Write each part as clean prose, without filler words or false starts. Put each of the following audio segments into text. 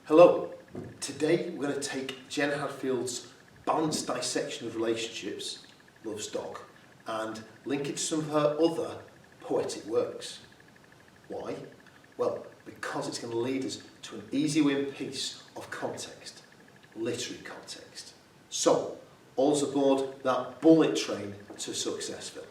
Hello, today we're going to take Jen Hadfield's balanced dissection of relationships, Love's Dog, and link it to some of her other poetic works. Why? Well, because it's going to lead us to an easy win piece of context, literary context. So, all's aboard that bullet train to Successville.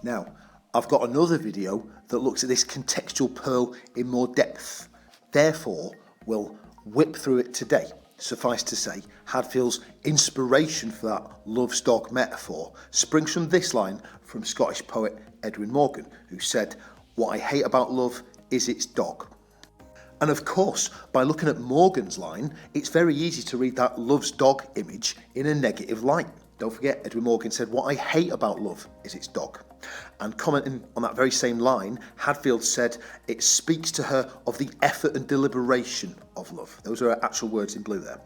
Now, I've got another video that looks at this contextual pearl in more depth. Therefore, we'll whip through it today. Suffice to say, Hadfield's inspiration for that Love's Dog metaphor springs from this line from Scottish poet Edwin Morgan, who said, "What I hate about love is its dog." And of course, by looking at Morgan's line, it's very easy to read that Love's Dog image in a negative light. Don't forget, Edwin Morgan said, "What I hate about love is its dog." And commenting on that very same line, Hadfield said, "It speaks to her of the effort and deliberation of love." Those are her actual words in blue there.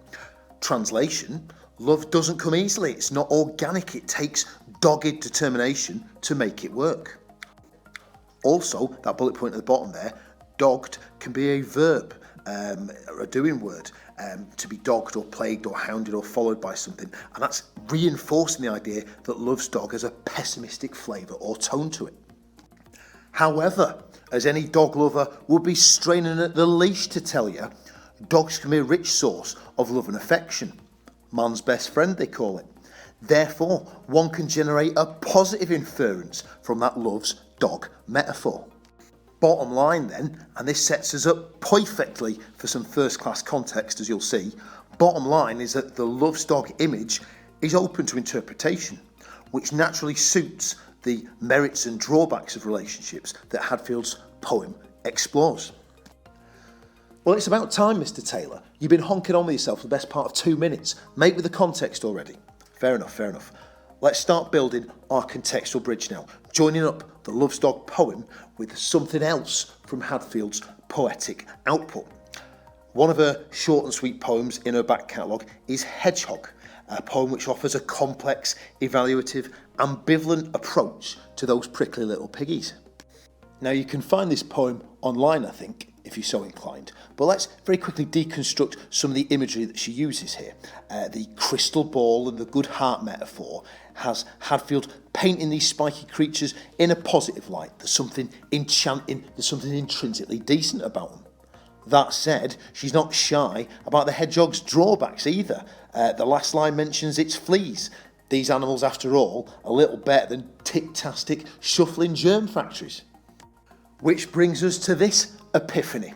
Translation, love doesn't come easily. It's not organic. It takes dogged determination to make it work. Also, that bullet point at the bottom there, dogged can be a verb, or a doing word, to be dogged or plagued or hounded or followed by something. And that's reinforcing the idea that Love's Dog has a pessimistic flavour or tone to it. However, as any dog lover would be straining at the leash to tell you, dogs can be a rich source of love and affection. Man's best friend, they call it. Therefore, one can generate a positive inference from that Love's Dog metaphor. Bottom line then, and this sets us up perfectly for some first class context, as you'll see, bottom line is that the Love's Dog image is open to interpretation, which naturally suits the merits and drawbacks of relationships that Hadfield's poem explores. Well, it's about time, Mr. Taylor. You've been honking on with yourself for the best part of 2 minutes. Make with the context already. Fair enough. Let's start building our contextual bridge now, joining up the Love's Dog poem with something else from Hadfield's poetic output. One of her short and sweet poems in her back catalogue is Hedgehog, a poem which offers a complex, evaluative, ambivalent approach to those prickly little piggies. Now, you can find this poem online, I think, if you're so inclined, but let's very quickly deconstruct some of the imagery that she uses here. The crystal ball and the good heart metaphor has Hadfield painting these spiky creatures in a positive light. There's something enchanting, there's something intrinsically decent about them. That said, she's not shy about the hedgehog's drawbacks either. The last line mentions its fleas. These animals, after all, are little better than tick-tastic, shuffling germ factories. Which brings us to this epiphany.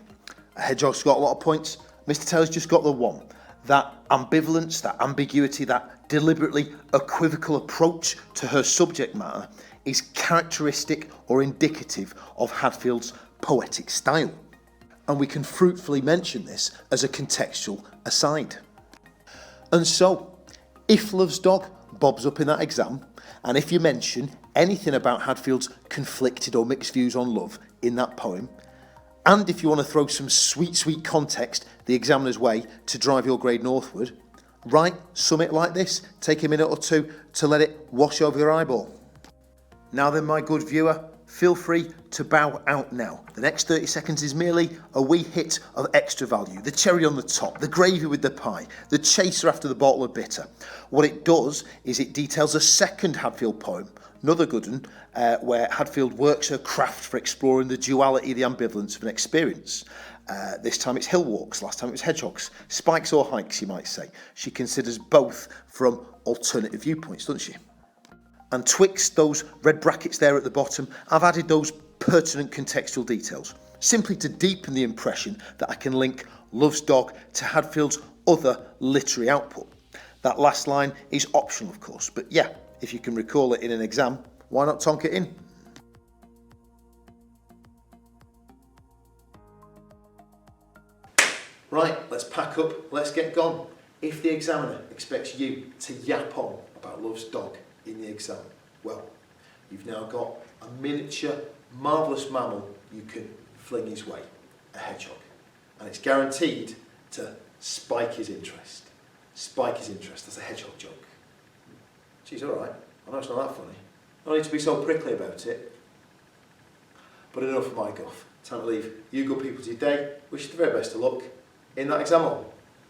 A hedgehog's got a lot of points. Mr. Taylor's just got the one. That ambivalence, that ambiguity, that deliberately equivocal approach to her subject matter is characteristic or indicative of Hadfield's poetic style. And we can fruitfully mention this as a contextual aside. And so, if Love's Dog bobs up in that exam, and if you mention anything about Hadfield's conflicted or mixed views on love in that poem, and if you want to throw some sweet context the examiner's way to drive your grade northward, write something like this. Take a minute or two to let it wash over your eyeball. Now then, my good viewer, feel free to bow out now. The next 30 seconds is merely a wee hit of extra value, the cherry on the top, the gravy with the pie, the chaser after the bottle of bitter. What it does is it details a second Hadfield poem, another good one, where Hadfield works her craft for exploring the duality, the ambivalence of an experience. This time it's hill walks, last time it was hedgehogs. Spikes or hikes, you might say. She considers both from alternative viewpoints, doesn't she? And twixt those red brackets there at the bottom, I've added those pertinent contextual details, simply to deepen the impression that I can link Love's Dog to Hadfield's other literary output. That last line is optional, of course, but yeah, if you can recall it in an exam, why not tonk it in? Right, let's pack up, let's get gone. If the examiner expects you to yap on about Love's Dog in the exam, well, you've now got a miniature, marvellous mammal you can fling his way, a hedgehog. And it's guaranteed to spike his interest. Spike his interest, that's a hedgehog joke. She's alright, I know it's not that funny. No need to be so prickly about it. But enough of my guff. Time to leave you good people to your day. Wish you the very best of luck. in that example.